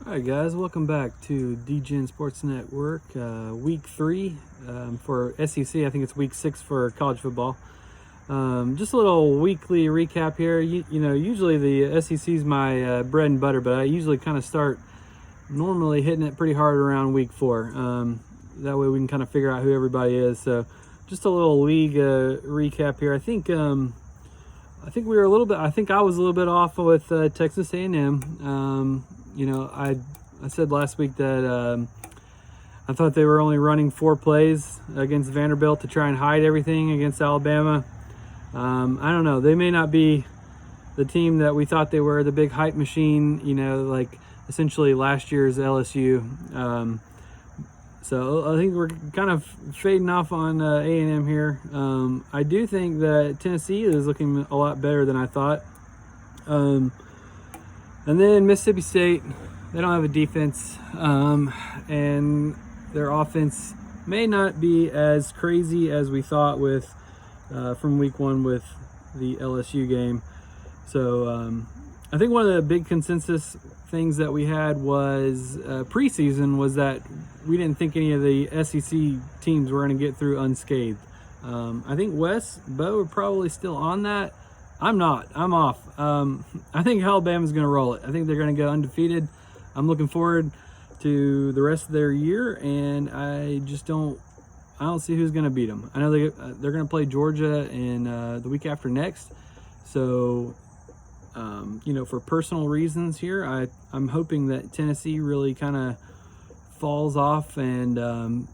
All right, guys, welcome back to DGen Sports Network. Week 3 for SEC. I think it's week 6 for college football. Just a little weekly recap here. Usually the SEC is my bread and butter, but I usually kind of start normally hitting it pretty hard around week 4. That way we can kind of figure out who everybody is. So just a little league recap here. I think we were a little bit. I think I was a little bit off with Texas A&M. I said last week that I thought they were only running 4 plays against Vanderbilt to try and hide everything against Alabama. I don't know. They may not be the team that we thought they were, the big hype machine, like essentially last year's LSU. So I think we're kind of fading off on A&M here. I do think that Tennessee is looking a lot better than I thought. And then Mississippi State, they don't have a defense, and their offense may not be as crazy as we thought with from week 1 with the LSU game. So I think one of the big consensus things that we had was preseason was that we didn't think any of the SEC teams were going to get through unscathed. I think Wes, Bo are probably still on that. I'm not. I'm off. I think Alabama's going to roll it. I think they're going to go undefeated. I'm looking forward to the rest of their year, and I don't see who's going to beat them. I know they're going to play Georgia in the week after next. So, for personal reasons here, I'm hoping that Tennessee really kind of falls off and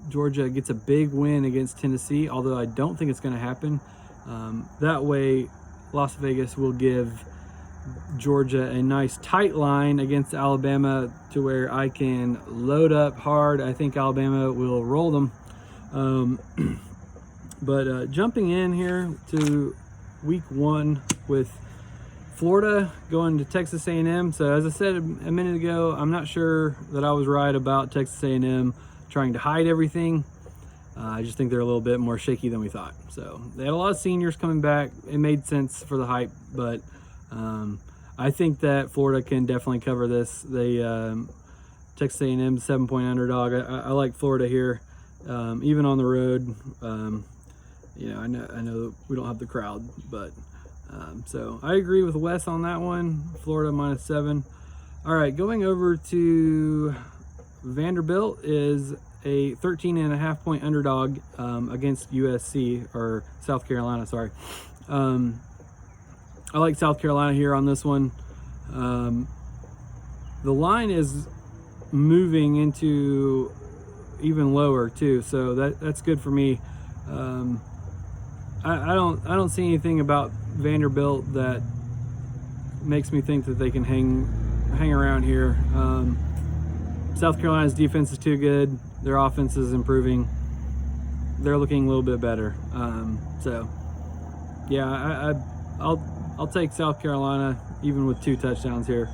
Georgia gets a big win against Tennessee, although I don't think it's going to happen. That way, Las Vegas will give Georgia a nice tight line against Alabama to where I can load up hard. I think Alabama will roll them. But jumping in here to week 1 with Florida going to Texas A&M. So as I said a minute ago, I'm not sure that I was right about Texas A&M trying to hide everything. I just think they're a little bit more shaky than we thought. So they had a lot of seniors coming back. It made sense for the hype, but I think that Florida can definitely cover this. They Texas A&M 7-point underdog. I like Florida here, even on the road. I know we don't have the crowd, but so I agree with Wes on that one. Florida -7. All right, going over to Vanderbilt is a 13.5-point underdog against USC, or South Carolina, sorry. I like South Carolina here on this one. The line is moving into even lower too, so that's good for me. I don't see anything about Vanderbilt that makes me think that they can hang around here. South Carolina's defense is too good. Their offense is improving. They're looking a little bit better. So yeah, I'll take South Carolina even with 2 touchdowns here.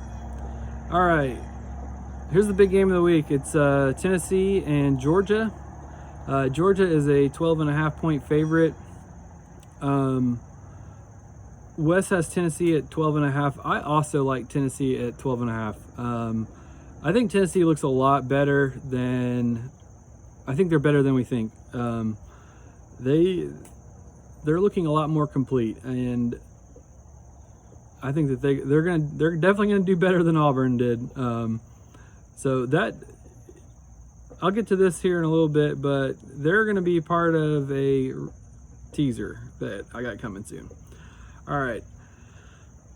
All right, here's the big game of the week. It's Tennessee and Georgia. Georgia is a 12.5-point favorite. Wes has Tennessee at 12.5. I also like Tennessee at 12.5. I think Tennessee looks a lot better than. I think they're better than we think. They're looking a lot more complete, and I think that they're definitely gonna do better than Auburn did. So that I'll get to this here in a little bit, but they're gonna be part of a teaser that I got coming soon. All right,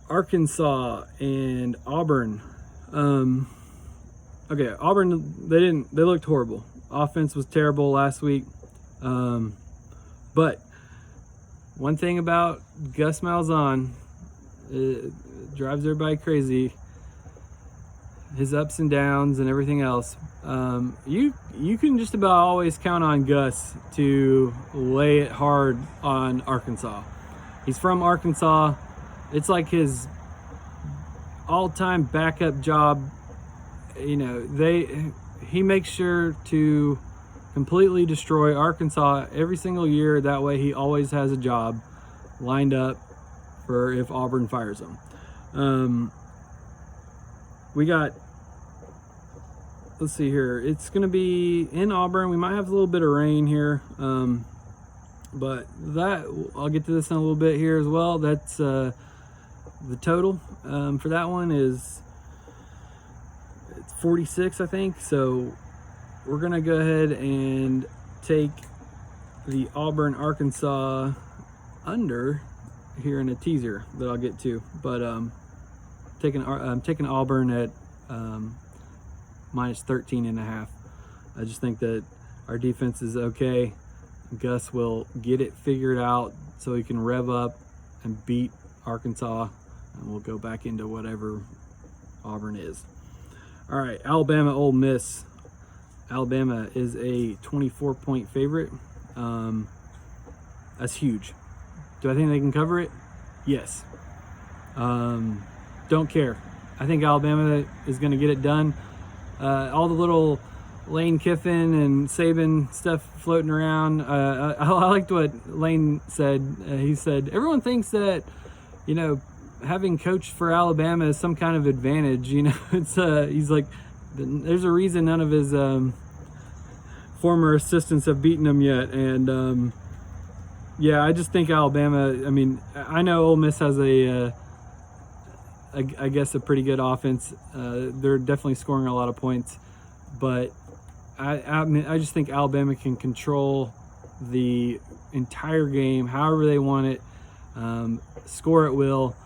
Arkansas and Auburn. Okay, Auburn, they looked horrible. Offense was terrible last week. But one thing about Gus Malzahn, it drives everybody crazy. His ups and downs and everything else. You can just about always count on Gus to lay it hard on Arkansas. He's from Arkansas. It's like his all-time backup job. He makes sure to completely destroy Arkansas every single year. That way he always has a job lined up for if Auburn fires him. We got let's see here. It's going to be in Auburn. We might have a little bit of rain here, but I'll get to this in a little bit here as well. That's the total for that one is 46, I think. So we're going to go ahead and take the Auburn Arkansas under here in a teaser that I'll get to, but I'm taking Auburn at minus 13.5. I just think that our defense is okay. Gus will get it figured out so he can rev up and beat Arkansas, and we'll go back into whatever Auburn is. All right, Alabama, Ole Miss. Alabama is a 24-point favorite. That's huge. Do I think they can cover it? Yes. Don't care. I think Alabama is going to get it done. All the little Lane Kiffin and Saban stuff floating around. I liked what Lane said. He said, everyone thinks that, having coached for Alabama is some kind of advantage. It's he's like, there's a reason none of his former assistants have beaten him yet. And yeah, I just think Alabama, I know Ole Miss has I guess a pretty good offense. They're definitely scoring a lot of points, but I just think Alabama can control the entire game however they want it, score at will,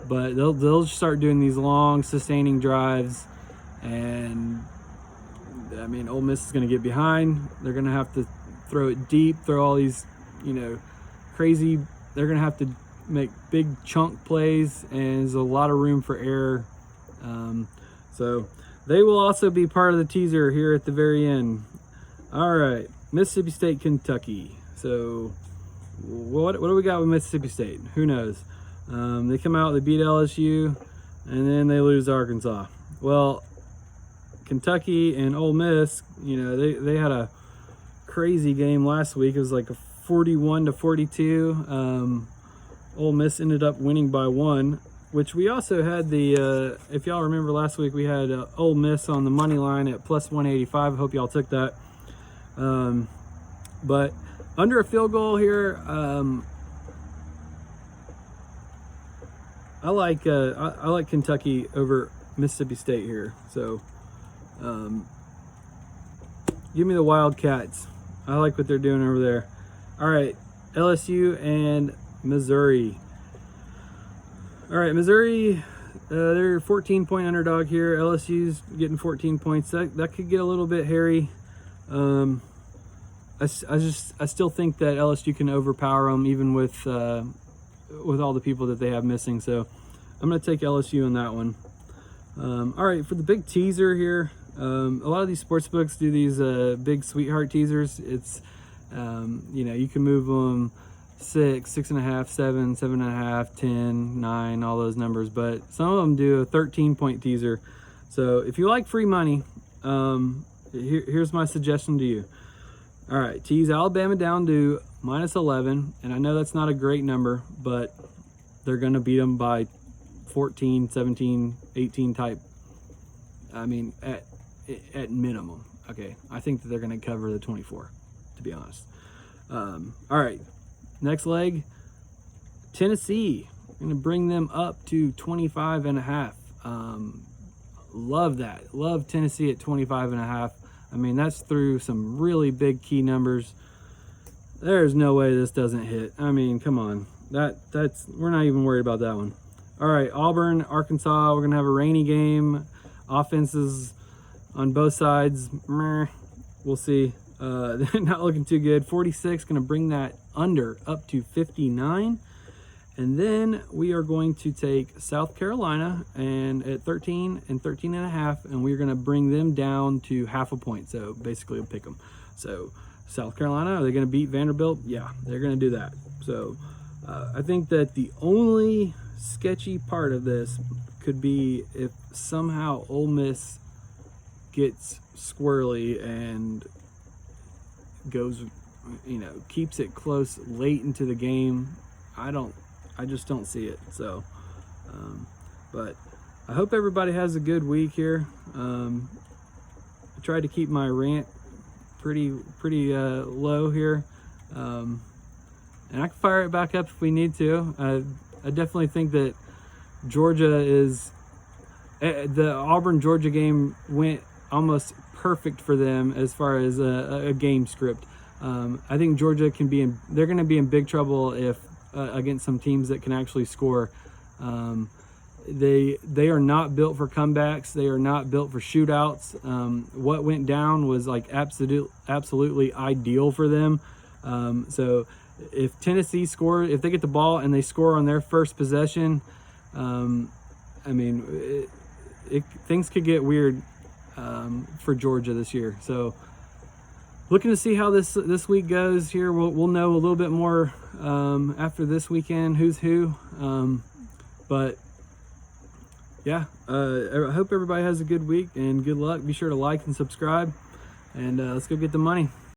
but they'll start doing these long sustaining drives, and Ole Miss is going to get behind. They're going to have to throw it deep, throw all these crazy. They're going to have to make big chunk plays, and there's a lot of room for error. So they will also be part of the teaser here at the very end. All right, Mississippi State, Kentucky. So what do we got with Mississippi State? Who knows? They come out, they beat LSU, and then they lose to Arkansas. Well, Kentucky and Ole Miss, they had a crazy game last week. It was like a 41-42. Ole Miss ended up winning by 1, which we also had the, if y'all remember last week, we had Ole Miss on the money line at plus 185. I hope y'all took that. But under a field goal here, I like Kentucky over Mississippi State here. So give me the Wildcats. I like what they're doing over there. All right, LSU and Missouri. All right, Missouri, they're 14-point underdog here. LSU's getting 14 points. That could get a little bit hairy. I still think that LSU can overpower them, even with all the people that they have missing. So I'm going to take LSU on that one. All right, for the big teaser here, a lot of these sports books do these big sweetheart teasers. It's you can move them 6, 6.5, 7, 7.5, 10, 9, all those numbers, but some of them do a 13-point teaser. So if you like free money, here's my suggestion to you. All right, tease Alabama down to minus 11, and I know that's not a great number, but they're going to beat them by 14, 17, 18 type. At minimum. Okay, I think that they're going to cover the 24, to be honest. All right, next leg, Tennessee. I'm going to bring them up to 25.5. Love that. Love Tennessee at 25.5. That's through some really big key numbers. There's no way this doesn't hit. Come on. That's we're not even worried about that one. All right, Auburn, Arkansas. We're going to have a rainy game. Offenses on both sides, we'll see. They're not looking too good. 46, going to bring that under up to 59. And then we are going to take South Carolina and at 13 and 13.5, and we're going to bring them down to half a point. So basically we'll pick them. So South Carolina, are they going to beat Vanderbilt? Yeah, they're going to do that. So I think that the only sketchy part of this could be if somehow Ole Miss gets squirrely and goes, keeps it close late into the game. I just don't see it. So, but I hope everybody has a good week here. tried to keep my rant pretty low here, and I can fire it back up if we need to. I definitely think that Georgia is the Auburn-Georgia game went almost perfect for them as far as a game script. I think Georgia they're going to be in big trouble if against some teams that can actually score. They are not built for comebacks. They are not built for shootouts. What went down was like absolutely ideal for them. So if Tennessee if they get the ball and they score on their first possession, I mean, things could get weird for Georgia this year. So looking to see how this week goes here. We'll know a little bit more after this weekend, who's who. But yeah, I hope everybody has a good week and good luck. Be sure to like and subscribe, and let's go get the money.